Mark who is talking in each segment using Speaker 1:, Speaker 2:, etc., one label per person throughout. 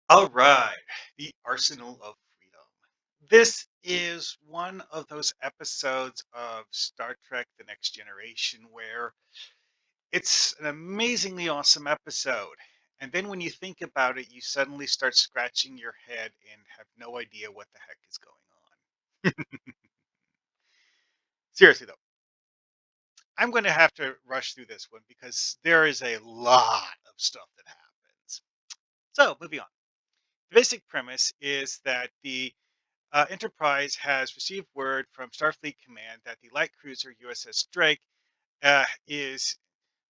Speaker 1: All right, the Arsenal of Freedom. This is one of those episodes of Star Trek The Next Generation where it's an amazingly awesome episode. And then when you think about it, you suddenly start scratching your head and have no idea what the heck is going on. Seriously, though, I'm going to have to rush through this one because there is a lot of stuff that happens. So, moving on. The basic premise is that the Enterprise has received word from Starfleet Command that the light cruiser USS Drake is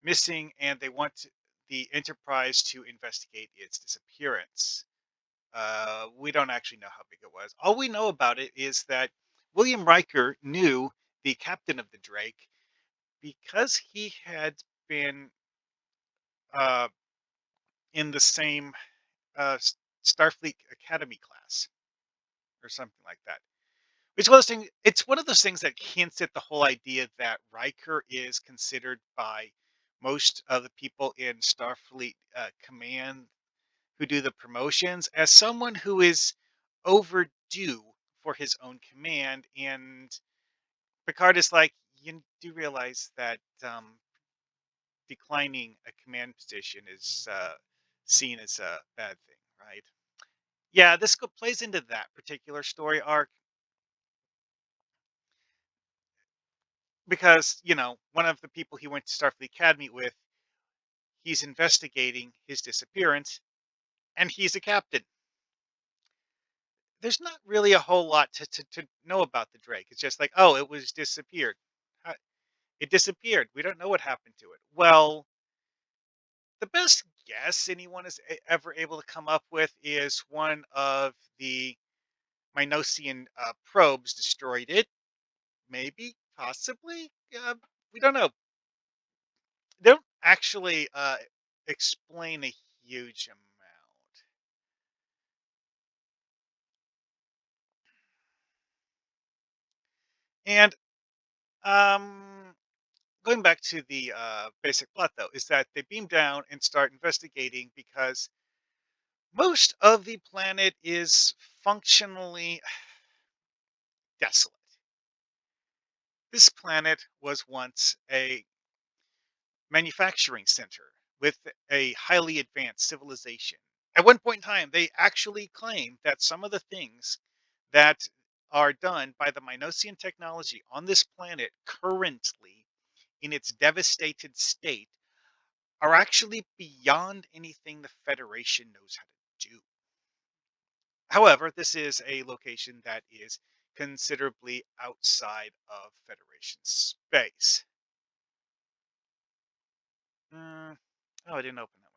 Speaker 1: missing, and they want the Enterprise to investigate its disappearance. We don't actually know how big it was. All we know about it is that William Riker knew the captain of the Drake because he had been uh, in the same uh, Starfleet Academy class or something like that. It's one of those things that hints at the whole idea that Riker is considered by most of the people in Starfleet Command who do the promotions as someone who is overdue for his own command. And Picard is like, you do realize that declining a command position is seen as a bad thing, right? Yeah, plays into that particular story arc because one of the people he went to Starfleet Academy with, he's investigating his disappearance, and he's a captain. There's not really a whole lot to know about the Drake. It's just like, oh, it was disappeared. How- It disappeared. We don't know what happened to it. Well, the best guess anyone is ever able to come up with is one of the Minosian probes destroyed it. Maybe, possibly. We don't know. They don't actually explain a huge amount. And going back to the basic plot, though, is that they beam down and start investigating because most of the planet is functionally desolate. This planet was once a manufacturing center with a highly advanced civilization. At one point in time, they actually claim that some of the things that are done by the Minosian technology on this planet currently in its devastated state are actually beyond anything the Federation knows how to do. However, this is a location that is considerably outside of Federation space. Mm, oh, I didn't open that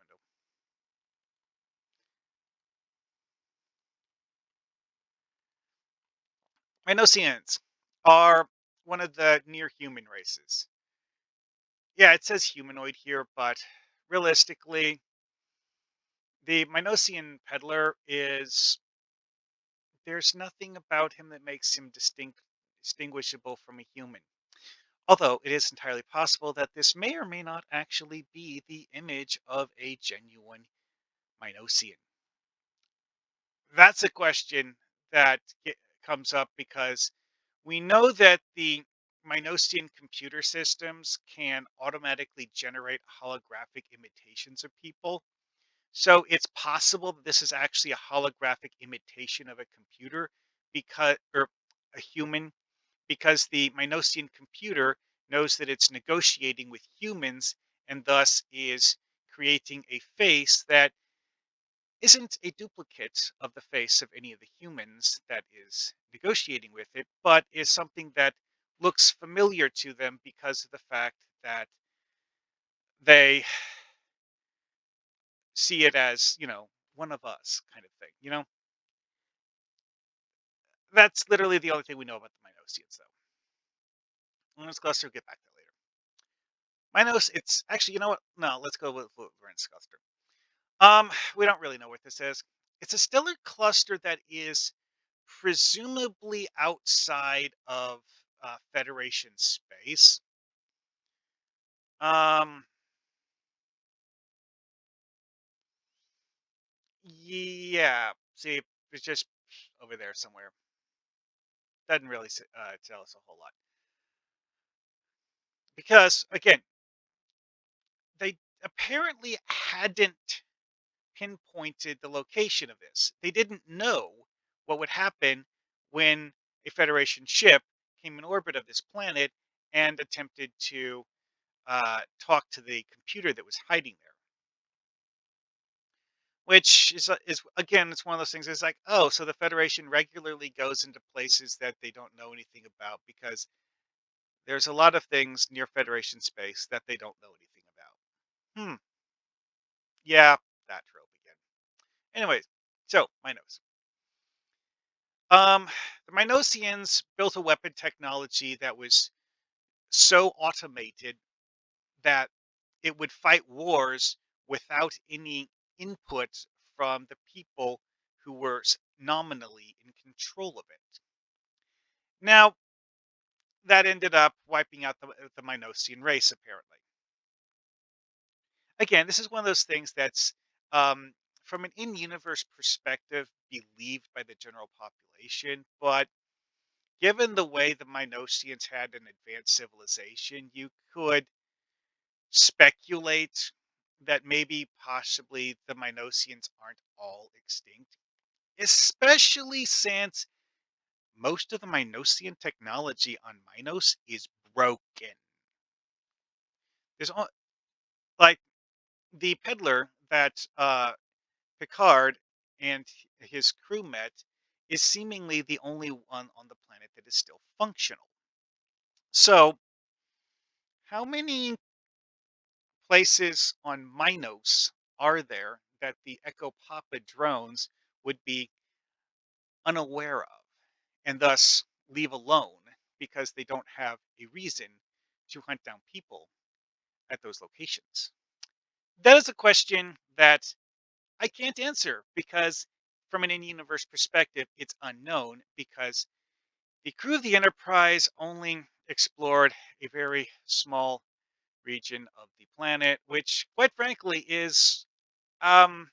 Speaker 1: window. Minosians are one of the near human races. Yeah, it says humanoid here, but realistically, the Minosian peddler is there's nothing about him that makes him distinguishable from a human. Although it is entirely possible that this may or may not actually be the image of a genuine Minosian. That's a question that comes up because we know that the Minosian computer systems can automatically generate holographic imitations of people. So it's possible that this is actually a holographic imitation of a computer because or a human because the Minosian computer knows that it's negotiating with humans and thus is creating a face that isn't a duplicate of the face of any of the humans that is negotiating with it, but is something that looks familiar to them because of the fact that they see it as, one of us kind of thing, That's literally the only thing we know about the Minosians, though. Let's cluster, get back to that later. Minos, it's actually, you know what? No, let's go with Lorenz cluster. We don't really know what this is. It's a stellar cluster that is presumably outside of Federation space. Um, Yeah. See, it's just over there somewhere. Doesn't really tell us a whole lot because again, they apparently hadn't pinpointed the location of this. They didn't know what would happen when a Federation ship came in orbit of this planet and attempted to talk to the computer that was hiding there. Which is again, it's one of those things. It's like, oh, so the Federation regularly goes into places that they don't know anything about because there's a lot of things near Federation space that they don't know anything about. Hmm. Yeah, that trope again. Anyways, so Minos. Um, the Minosians built a weapon technology that was so automated that it would fight wars without any input from the people who were nominally in control of it. Now, that ended up wiping out the Minosian race, apparently. Again, this is one of those things that's, um, from an in universe perspective, believed by the general population, but given the way the Minosians had an advanced civilization, you could speculate that maybe possibly the Minosians aren't all extinct, especially since most of the Minosian technology on Minos is broken. There's like the peddler that Picard and his crew met is seemingly the only one on the planet that is still functional. So, how many places on Minos are there that the Echo Papa drones would be unaware of and thus leave alone because they don't have a reason to hunt down people at those locations? That is a question that I can't answer because, from an in universe perspective, it's unknown because the crew of the Enterprise only explored a very small region of the planet, which, quite frankly, is um,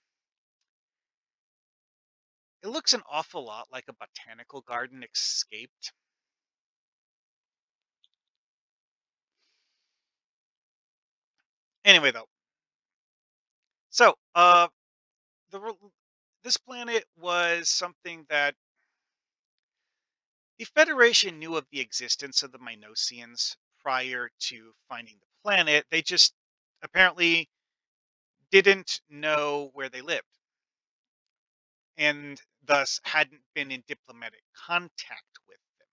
Speaker 1: it looks an awful lot like a botanical garden escaped. Anyway, though, so the this planet was something that the Federation knew of the existence of the Minosians prior to finding the planet. They just apparently didn't know where they lived and thus hadn't been in diplomatic contact with them,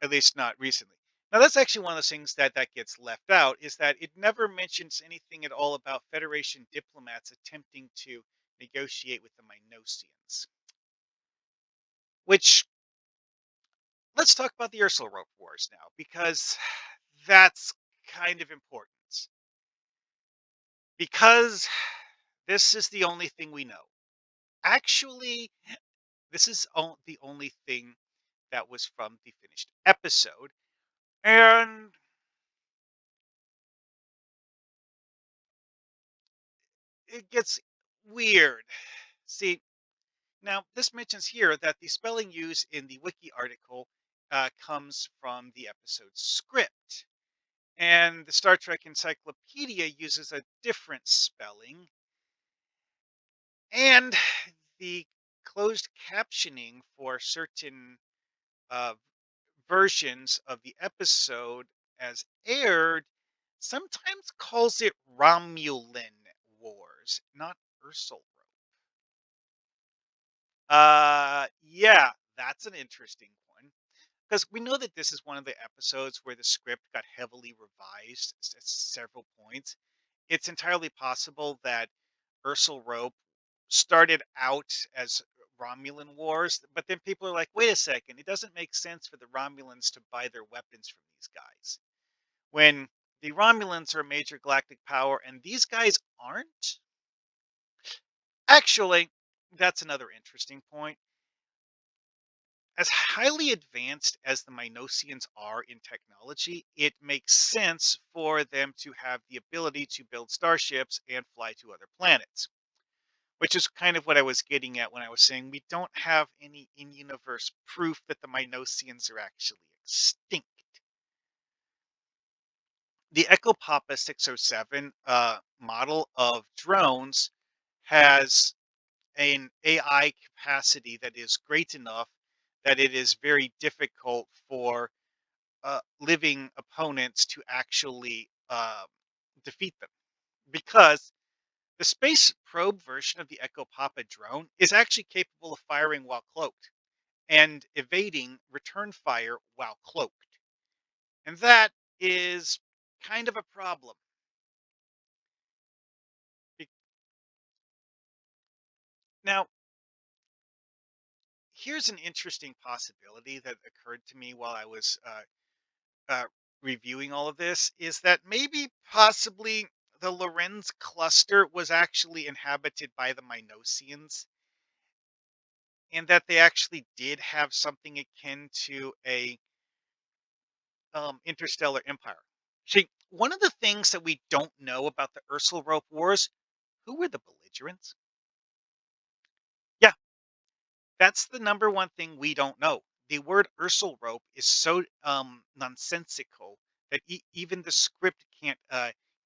Speaker 1: at least not recently. Now, that's actually one of those things that gets left out is that it never mentions anything at all about Federation diplomats attempting to negotiate with the Minosians. Which, let's talk about the Erselrope Wars now, because that's kind of important. Because this is the only thing we know. Actually, this is the only thing that was from the finished episode. And it gets weird. See, now this mentions here that the spelling used in the wiki article comes from the episode's script. And the Star Trek Encyclopedia uses a different spelling. And the closed captioning for certain uh, versions of the episode as aired sometimes calls it Romulan Wars, not Ursal. Yeah, that's an interesting one because we know that this is one of the episodes where the script got heavily revised at several points. It's entirely possible that Ursal Rope started out as Romulan Wars, but then people are like, wait a second, it doesn't make sense for the Romulans to buy their weapons from these guys when the Romulans are a major galactic power and these guys aren't. Actually, that's another interesting point. As highly advanced as the Minosians are in technology, it makes sense for them to have the ability to build starships and fly to other planets. which is kind of what I was getting at when I was saying we don't have any in-universe proof that the Minosians are actually extinct. The Echo Papa 607 model of drones has an AI capacity that is great enough that it is very difficult for living opponents to actually defeat them, because the space probe version of the Echo Papa drone is actually capable of firing while cloaked and evading return fire while cloaked. And that is kind of a problem. Be- Now, here's an interesting possibility that occurred to me while I was uh, reviewing all of this, is that maybe possibly the Lorenz cluster was actually inhabited by the Minosians, and that they actually did have something akin to a interstellar empire. See, one of the things that we don't know about the Erselrope Wars, who were the belligerents? Yeah, that's the number one thing we don't know. The word Erselrope is so nonsensical that even the script can't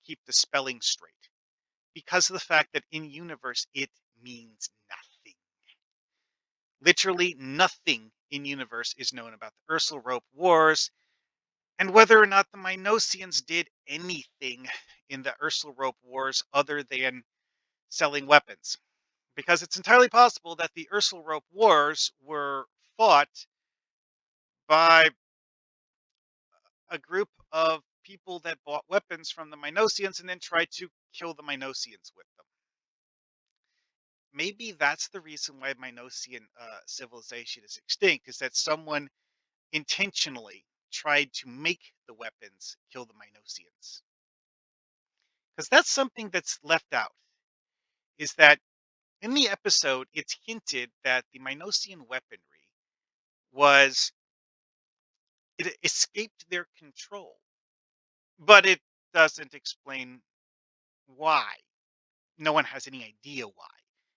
Speaker 1: keep the spelling straight, because of the fact that in universe it means nothing. Literally nothing in universe is known about the Erselrope Wars, and whether or not the Minosians did anything in the Erselrope Wars other than selling weapons. Because it's entirely possible that the Erselrope Wars were fought by a group of people that bought weapons from the Minosians and then tried to kill the Minosians with them. Maybe that's the reason why Minosian civilization is extinct, is that someone intentionally tried to make the weapons kill the Minosians. Because that's something that's left out, is that in the episode, it's hinted that the Minosian weaponry was, it escaped their control, but it doesn't explain why. No one has any idea why.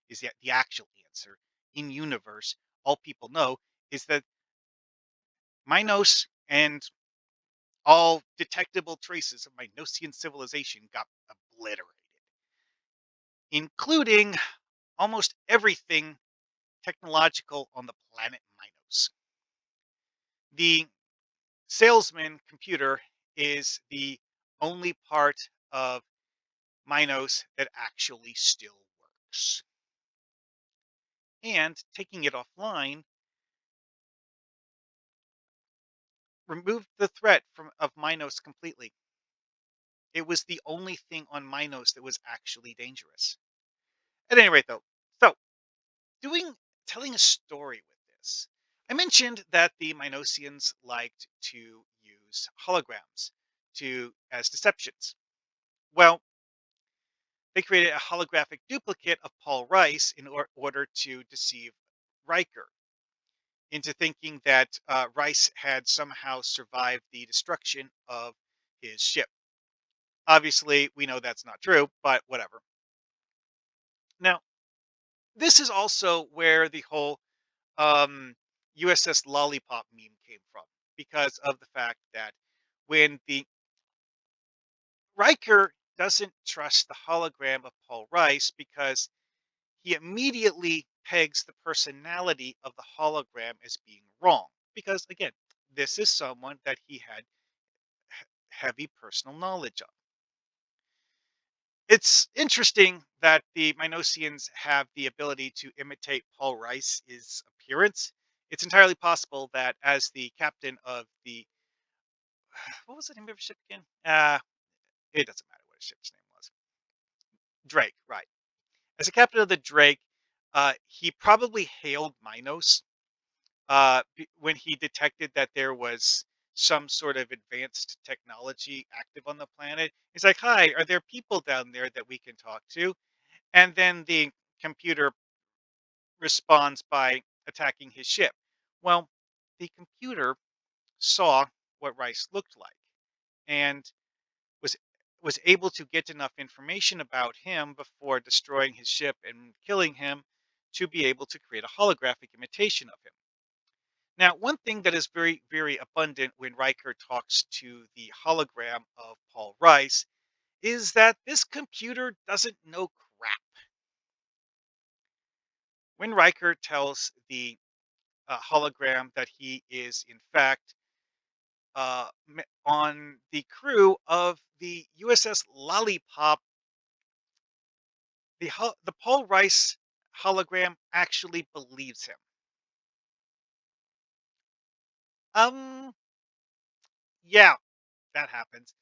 Speaker 1: Is that the actual answer? In universe, all people know is that Minos and all detectable traces of Minosian civilization got obliterated, including almost everything technological on the planet Minos. The salesman computer is the only part of Minos that actually still works. And taking it offline removed the threat of Minos completely. It was the only thing on Minos that was actually dangerous. At any rate, though, so doing telling a story with this, I mentioned that the Minosians liked to use holograms to as deceptions. Well, they created a holographic duplicate of Paul Rice in order to deceive Riker into thinking that Rice had somehow survived the destruction of his ship. Obviously, we know that's not true, but whatever. Now, this is also where the whole USS Lollipop meme came from, because of the fact that when the Riker doesn't trust the hologram of Paul Rice, because he immediately pegs the personality of the hologram as being wrong. Because again, this is someone that he had heavy personal knowledge of. It's interesting that the Minosians have the ability to imitate Paul Rice's appearance. It's entirely possible that as the captain of the, what was the name of his ship again? It doesn't matter what his ship's name was. Drake, right? As a captain of the Drake, he probably hailed Minos when he detected that there was some sort of advanced technology active on the planet. He's like, "Hi, are there people down there that we can talk to?" And then the computer responds by attacking his ship. Well, the computer saw what Rice looked like and was was able to get enough information about him before destroying his ship and killing him to be able to create a holographic imitation of him. Now, one thing that is very, very abundant when Riker talks to the hologram of Paul Rice is that this computer doesn't know crap. When Riker tells the hologram that he is, in fact, on the crew of the USS Lollipop, the Paul Rice hologram actually believes him. Um, yeah, that happens.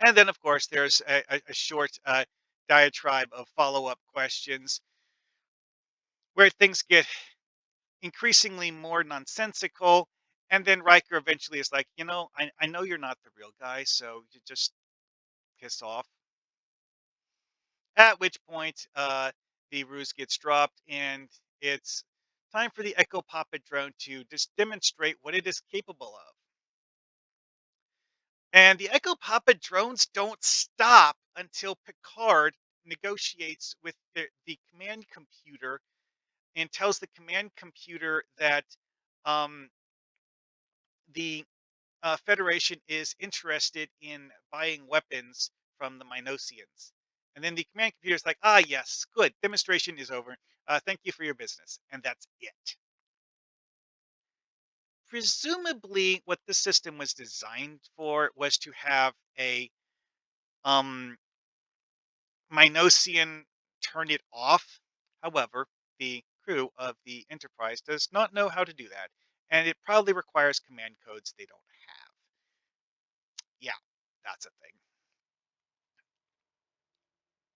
Speaker 1: And then, of course, there's a short diatribe of follow-up questions where things get increasingly more nonsensical. And then Riker eventually is like, I know you're not the real guy, so you just piss off. At which point, the ruse gets dropped, and it's time for the Echo Papa drone to just demonstrate what it is capable of. And the Echo Papa drones don't stop until Picard negotiates with the command computer and tells the command computer that um, the Federation is interested in buying weapons from the Minosians. And then the command computer is like, yes, good. Demonstration is over. Thank you for your business. And that's it. Presumably, what this system was designed for was to have a um, Minosian turn it off. However, the crew of the Enterprise does not know how to do that. And it probably requires command codes they don't have. Yeah, that's a thing.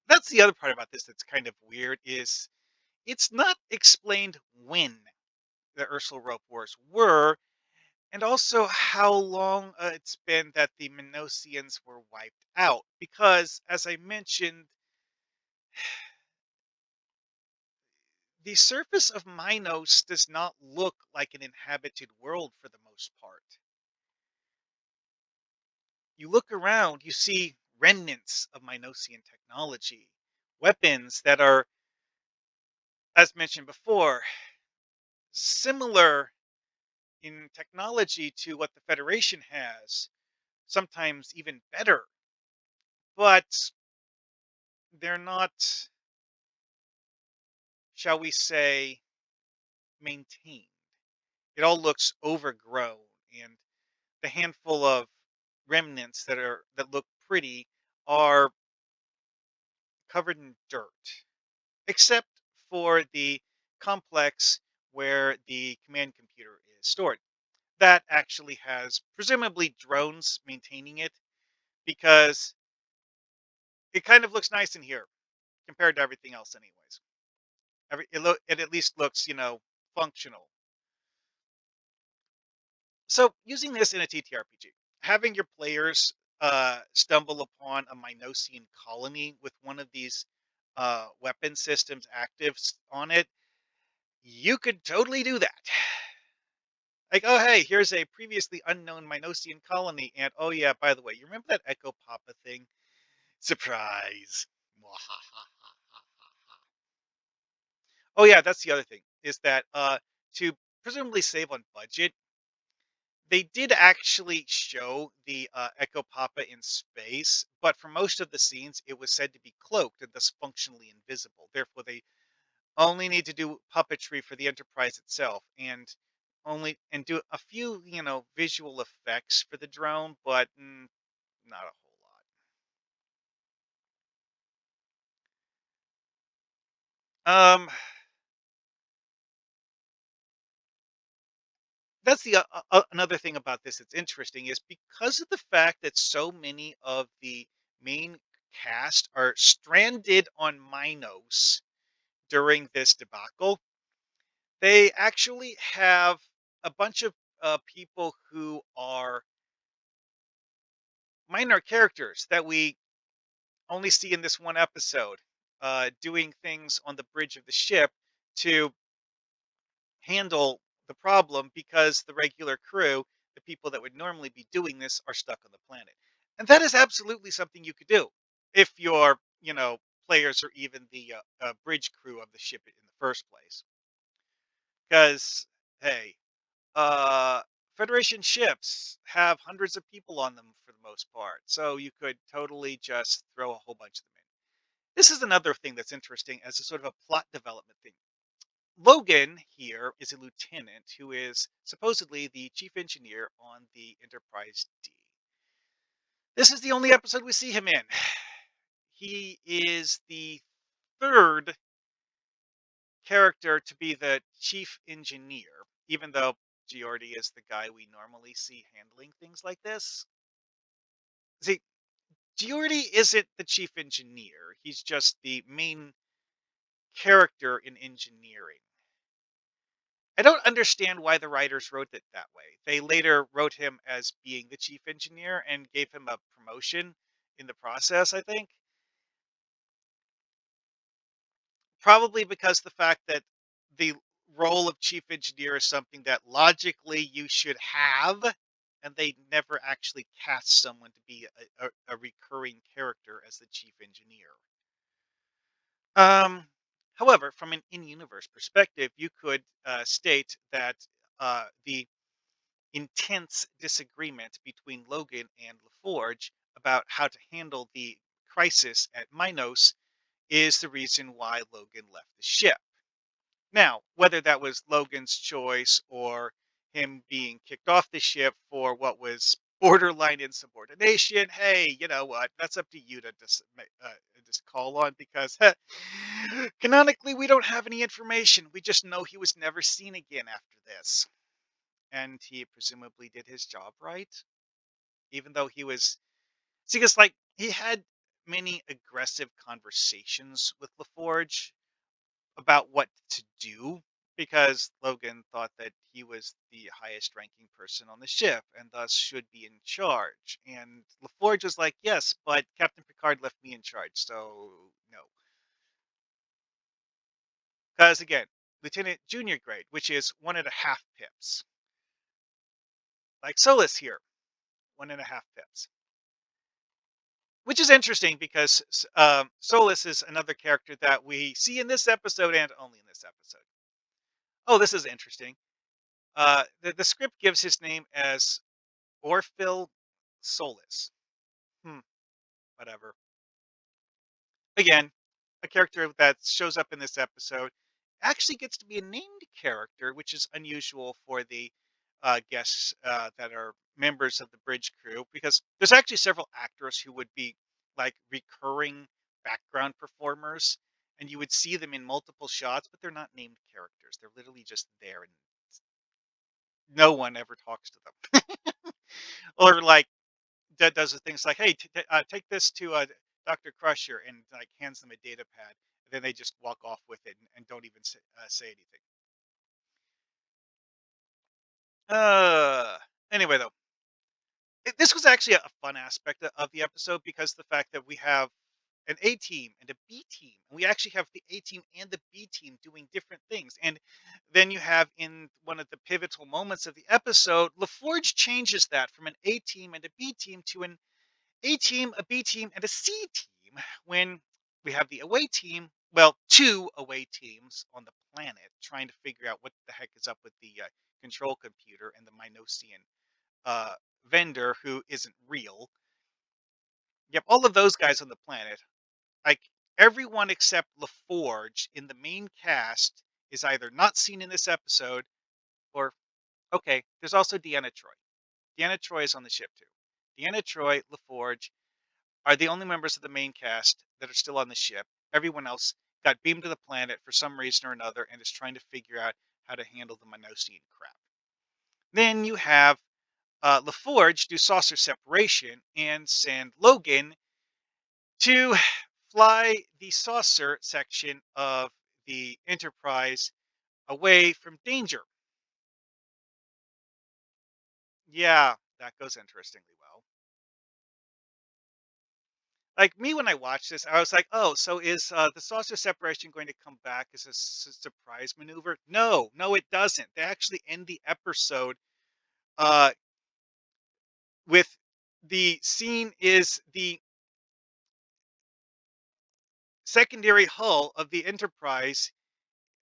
Speaker 1: That's the other part about this that's kind of weird is it's not explained when the Erselrope Wars were, and also how long it's been that the Minosians were wiped out. Because, as I mentioned, the surface of Minos does not look like an inhabited world for the most part. You look around, you see remnants of Minosian technology, weapons that are, as mentioned before, similar in technology to what the Federation has, sometimes even better, but they're not, shall we say, maintained. It all looks overgrown, and the handful of remnants that look pretty are covered in dirt, except for the complex where the command computer is stored. That actually has presumably drones maintaining it because it kind of looks nice in here compared to everything else, anyways. It at least looks, functional. So using this in a TTRPG, having your players stumble upon a Minosian colony with one of these weapon systems active on it, you could totally do that. Like, oh hey, here's a previously unknown Minosian colony, and oh yeah, by the way, you remember that Echo Papa thing? Surprise! Oh yeah, that's the other thing is that to presumably save on budget, they did actually show the Echo Papa in space, but for most of the scenes, it was said to be cloaked and thus functionally invisible. Therefore, they only need to do puppetry for the Enterprise itself, and do a few, visual effects for the drone, but not a whole lot. That's the another thing about this that's interesting is because of the fact that so many of the main cast are stranded on Minos during this debacle, they actually have a bunch of people who are minor characters that we only see in this one episode, doing things on the bridge of the ship to handle the problem because the regular crew, the people that would normally be doing this, are stuck on the planet. And that is absolutely something you could do. if your, players are even the bridge crew of the ship in the first place. Because, hey, uh, Federation ships have hundreds of people on them for the most part, so you could totally just throw a whole bunch of them in. This is another thing that's interesting as a sort of a plot development thing. Logan here is a lieutenant who is supposedly the chief engineer on the Enterprise D. This is the only episode we see him in. He is the third character to be the chief engineer, even though Geordi is the guy we normally see handling things like this. See, Geordi isn't the chief engineer. He's just the main character in engineering. I don't understand why the writers wrote it that way. They later wrote him as being the chief engineer and gave him a promotion in the process, I think. Probably because the fact that the role of chief engineer is something that logically you should have, and they never actually cast someone to be a recurring character as the chief engineer. Um, However, from an in-universe perspective, you could state that the intense disagreement between Logan and LaForge about how to handle the crisis at Minos is the reason why Logan left the ship. Now, whether that was Logan's choice or him being kicked off the ship for what was borderline insubordination, hey, you know what? That's up to you to just call on because canonically we don't have any information. We just know he was never seen again after this. And he presumably did his job right, even though he was. See, because like he had many aggressive conversations with LaForge about what to do because Logan thought that he was the highest ranking person on the ship and thus should be in charge. And LaForge was like, yes, but Captain Picard left me in charge, so no. Because again, Lieutenant Junior grade, which is 1.5 pips. Like Soless here, 1.5 pips. Which is interesting because Solus is another character that we see in this episode and only in this episode. Oh, this is interesting. The script gives his name as Orphil Solus. Hmm, whatever. Again, a character that shows up in this episode actually gets to be a named character, which is unusual for the guests that are members of the bridge crew, because there's actually several actors who would be like recurring background performers, and you would see them in multiple shots, but they're not named characters. They're literally just there, and no one ever talks to them. Or like that does the things like, "Hey, take this to Dr. Crusher," and like hands them a data pad. And then they just walk off with it and don't even say anything. Uh, anyway, though, this was actually a fun aspect of the episode because the fact that we have an A team and a B team, and we actually have the A team and the B team doing different things. And then you have in one of the pivotal moments of the episode, LaForge changes that from an A team and a B team to an A team, a B team, and a C team when we have the away team, well, two away teams on the planet trying to figure out what the heck is up with the control computer and the Minosian uh, vendor who isn't real. You have all of those guys on the planet. Like everyone except LaForge in the main cast is either not seen in this episode or, okay, there's also Deanna Troy. Deanna Troy is on the ship too. Deanna Troy, LaForge, are the only members of the main cast that are still on the ship. Everyone else got beamed to the planet for some reason or another and is trying to figure out how to handle the Minosian crap. Then you have LaForge do saucer separation and send Logan to fly the saucer section of the Enterprise away from danger. Yeah, that goes interestingly well. Like me, when I watched this, I was like, "Oh, so is the saucer separation going to come back as a surprise maneuver?" No, no, it doesn't. They actually end the episode uh, with the scene is secondary hull of the Enterprise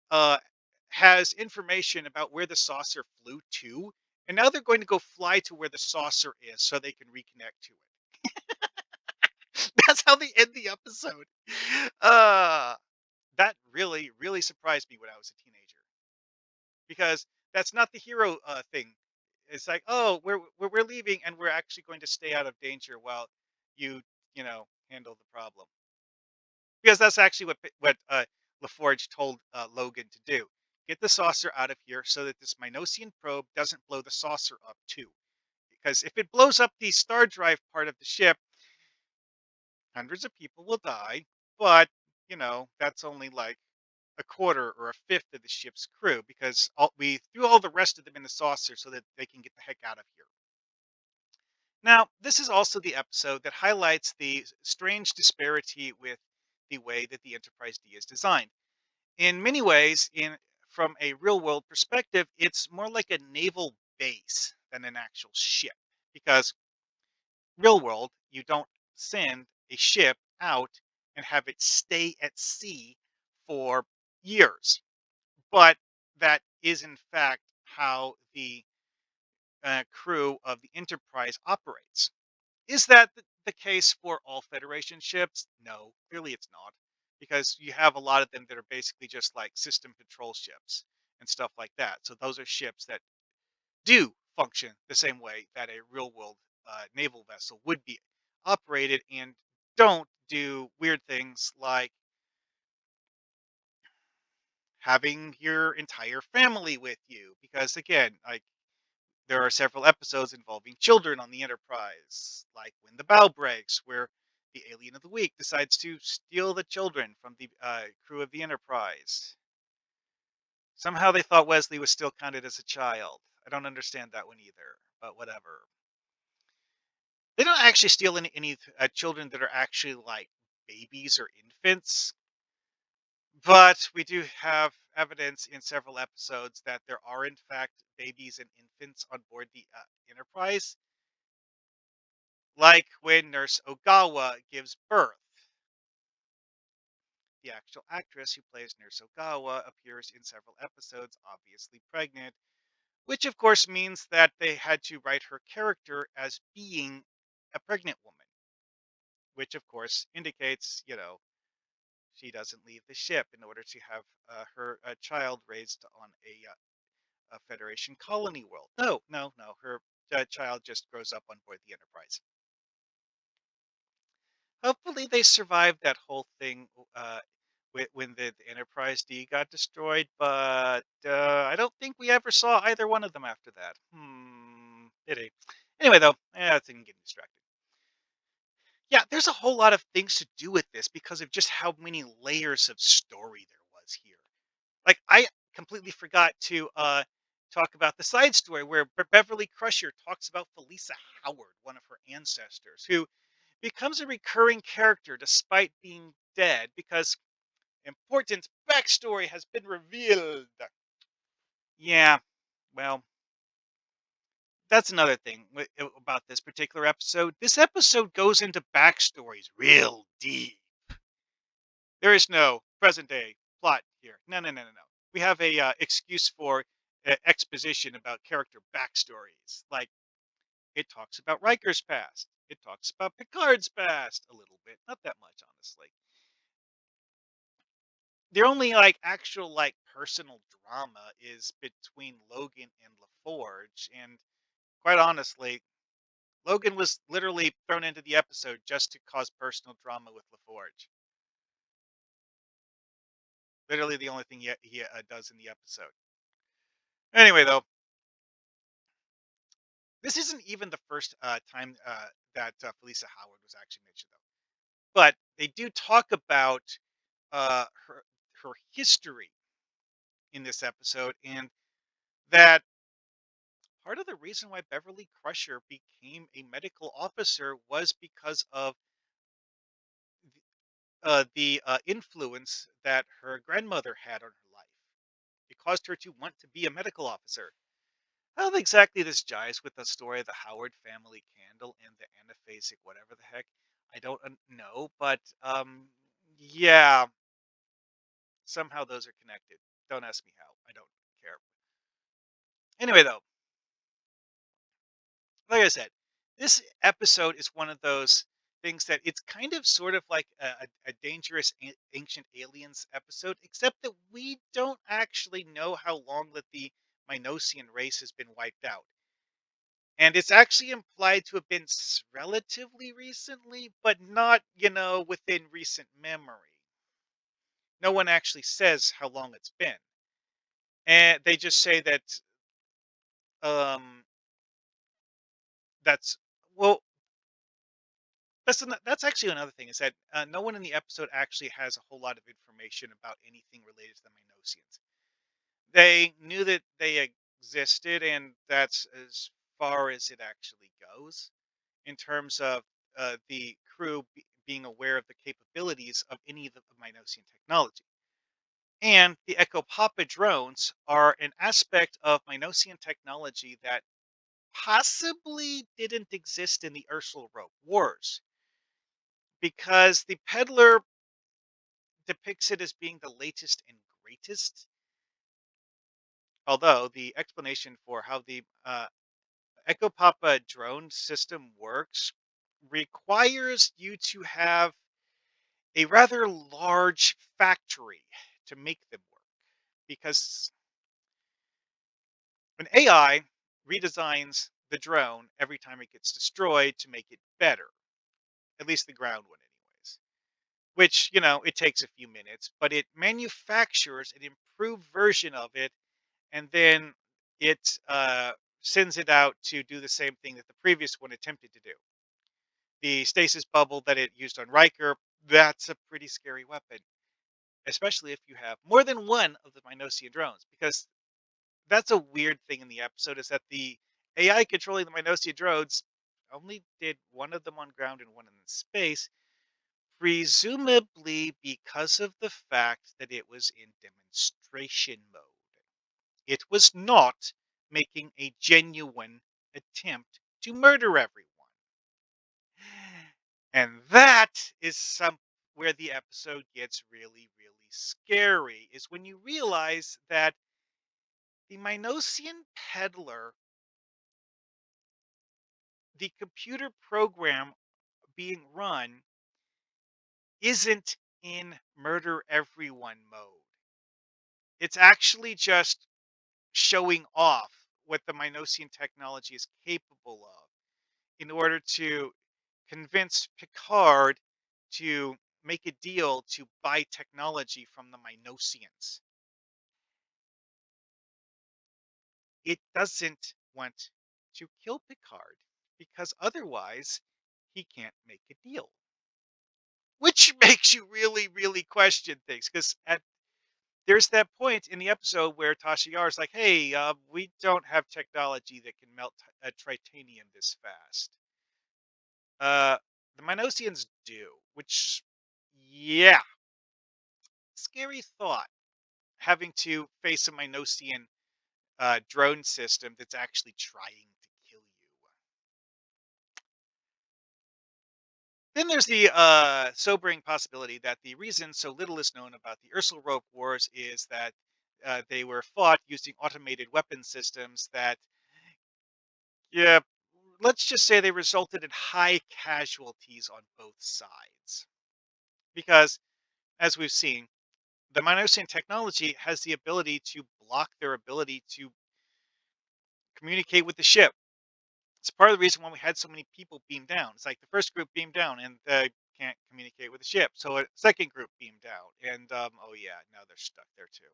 Speaker 1: uh, has information about where the saucer flew to, and now they're going to go fly to where the saucer is so they can reconnect to it. That's how they end the episode. Uh, that really, really surprised me when I was a teenager because that's not the hero thing. It's like, oh, we're leaving and we're actually going to stay out of danger while you handle the problem. Because that's actually what LaForge told Logan to do. Get the saucer out of here so that this Minosian probe doesn't blow the saucer up too. Because if it blows up the star drive part of the ship, hundreds of people will die. But that's only like a quarter or a fifth of the ship's crew because we threw all the rest of them in the saucer so that they can get the heck out of here. Now, this is also the episode that highlights the strange disparity with the way that the Enterprise D is designed. In many ways, in from a real world perspective, it's more like a naval base than an actual ship. Because real world, you don't send a ship out and have it stay at sea for years. But that is in fact how the crew of the Enterprise operates. Is that the case for all Federation ships? No, clearly it's not, because you have a lot of them that are basically just like system patrol ships and stuff like that. So those are ships that do function the same way that a real world naval vessel would be operated and don't do weird things like having your entire family with you. Because again, like there are several episodes involving children on the Enterprise, like when the bow breaks, where the alien of the week decides to steal the children from the crew of the Enterprise. Somehow they thought Wesley was still counted as a child. I don't understand that one either, but whatever. They don't actually steal any children that are actually like babies or infants, but we do have evidence in several episodes that there are in fact babies and infants on board the Enterprise. Like when Nurse Ogawa gives birth. The actual actress who plays Nurse Ogawa appears in several episodes, obviously pregnant, which of course means that they had to write her character as being a pregnant woman, which of course indicates, she doesn't leave the ship in order to have her child raised on a Federation colony world. No, no, no. Her child just grows up on board the Enterprise. Hopefully, they survived that whole thing when the Enterprise D got destroyed, but I don't think we ever saw either one of them after that. Pity. Anyway, though, I think I'm getting distracted. Yeah, there's a whole lot of things to do with this because of just how many layers of story there was here. Like, I completely forgot to talk about the side story where Beverly Crusher talks about Felisa Howard, one of her ancestors, who becomes a recurring character despite being dead because important backstory has been revealed. Yeah, well, that's another thing about this particular episode. This episode goes into backstories real deep. There is no present day plot here. No, no, no, no, no. We have a excuse for exposition about character backstories. Like it talks about Riker's past. It talks about Picard's past a little bit, not that much, honestly. The only like actual like personal drama is between Logan and LaForge, and quite honestly, Logan was literally thrown into the episode just to cause personal drama with LaForge. Literally the only thing he does in the episode. Anyway, though, this isn't even the first time that Felisa Howard was actually mentioned, though. But they do talk about her history in this episode, and that part of the reason why Beverly Crusher became a medical officer was because of the influence that her grandmother had on her life. It caused her to want to be a medical officer. How exactly this jives with the story of the Howard family candle and the anaphasic whatever the heck, I don't know, but Yeah, somehow those are connected. Don't ask me how. I don't care. Anyway, though, like I said, this episode is one of those things that it's kind of sort of like a dangerous ancient aliens episode, except that we don't actually know how long that the Minosian race has been wiped out. And it's actually implied to have been relatively recently, but not, within recent memory. No one actually says how long it's been. And they just say that um that's well that's actually another thing is that no one in the episode actually has a whole lot of information about anything related to the Minosians. They knew that they existed, and that's as far as it actually goes in terms of the crew being aware of the capabilities of any of the Minosian technology. And the Echo Papa drones are an aspect of Minosian technology that possibly didn't exist in the Erselrope Wars because the peddler depicts it as being the latest and greatest. Although the explanation for how the Echo Papa drone system works requires you to have a rather large factory to make them work. Because an AI redesigns the drone every time it gets destroyed to make it better, at least the ground one, anyways. Which, it takes a few minutes, but it manufactures an improved version of it, and then it sends it out to do the same thing that the previous one attempted to do. The stasis bubble that it used on Riker, that's a pretty scary weapon, especially if you have more than one of the Minosian drones, because that's a weird thing in the episode is that the AI controlling the Minosian drones only did one of them on ground and one in space, presumably because of the fact that it was in demonstration mode. It was not making a genuine attempt to murder everyone. And that is some where the episode gets really, really scary is when you realize that the Minosian peddler, the computer program being run, isn't in murder everyone mode. It's actually just showing off what the Minosian technology is capable of in order to convince Picard to make a deal to buy technology from the Minosians. It doesn't want to kill Picard because otherwise he can't make a deal. Which makes you really, really question things because there's that point in the episode where Tasha Yar's like, "Hey, we don't have technology that can melt tritanium this fast." Uh, the Minosians do, which, yeah, scary thought. Having to face a Minosian drone system that's actually trying to kill you. Then there's the sobering possibility that the reason so little is known about the Erselrope Wars is that they were fought using automated weapon systems that, yeah, let's just say they resulted in high casualties on both sides. Because, as we've seen, the Minosian technology has the ability to block their ability to communicate with the ship. It's part of the reason why we had so many people beam down. It's like the first group beamed down and they can't communicate with the ship. So a second group beamed out. And, oh yeah, now they're stuck there too.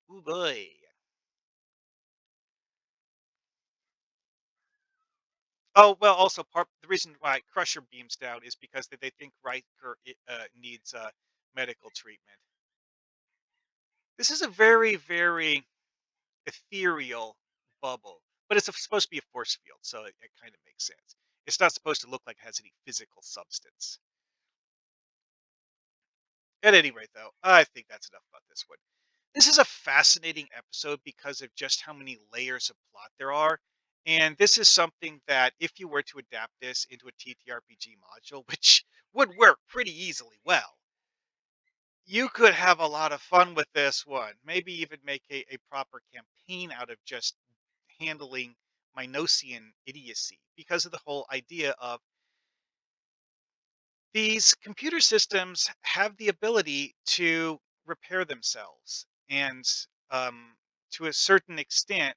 Speaker 1: Oh boy. Oh, well, also the reason why Crusher beams down is because they think Riker needs medical treatment. This is a very, very ethereal bubble, but it's supposed to be a force field, so it kind of makes sense. It's not supposed to look like it has any physical substance. At any rate, though, I think that's enough about this one. This is a fascinating episode because of just how many layers of plot there are. And this is something that if you were to adapt this into a TTRPG module, which would work pretty easily well, You could have a lot of fun with this one. Maybe even make a proper campaign out of just handling Minosian idiocy because of the whole idea of these computer systems have the ability to repair themselves and to a certain extent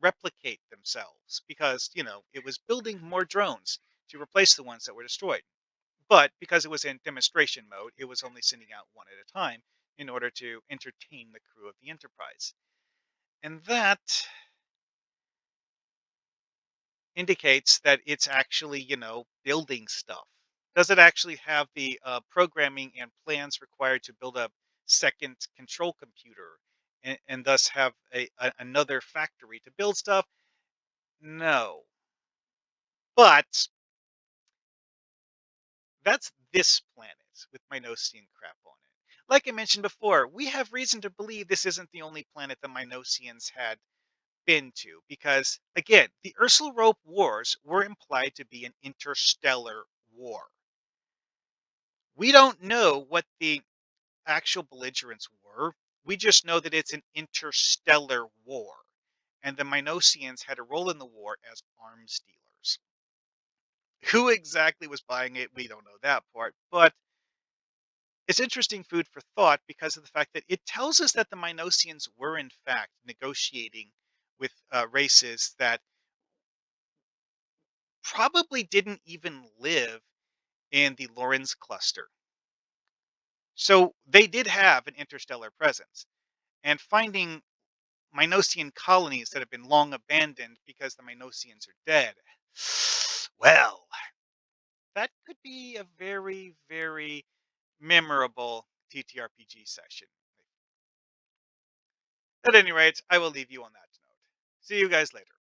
Speaker 1: replicate themselves because it was building more drones to replace the ones that were destroyed, but because it was in demonstration mode it was only sending out one at a time in order to entertain the crew of the Enterprise, and that indicates that it's actually, building stuff. Does it actually have the programming and plans required to build a second control computer and thus have another factory to build stuff? No. But that's this planet with Minosian crap on it. Like I mentioned before, we have reason to believe this isn't the only planet the Minosians had been to, because again, the Erselrope Wars were implied to be an interstellar war. We don't know what the actual belligerents were. We just know that it's an interstellar war, and the Minosians had a role in the war as arms dealers. Who exactly was buying it? We don't know that part, but it's interesting food for thought because of the fact that it tells us that the Minosians were in fact negotiating with races that probably didn't even live in the Lorentz cluster. So they did have an interstellar presence. And finding Minosian colonies that have been long abandoned because the Minosians are dead, well, that could be a very, very memorable TTRPG session. At any rate, I will leave you on that note. See you guys later.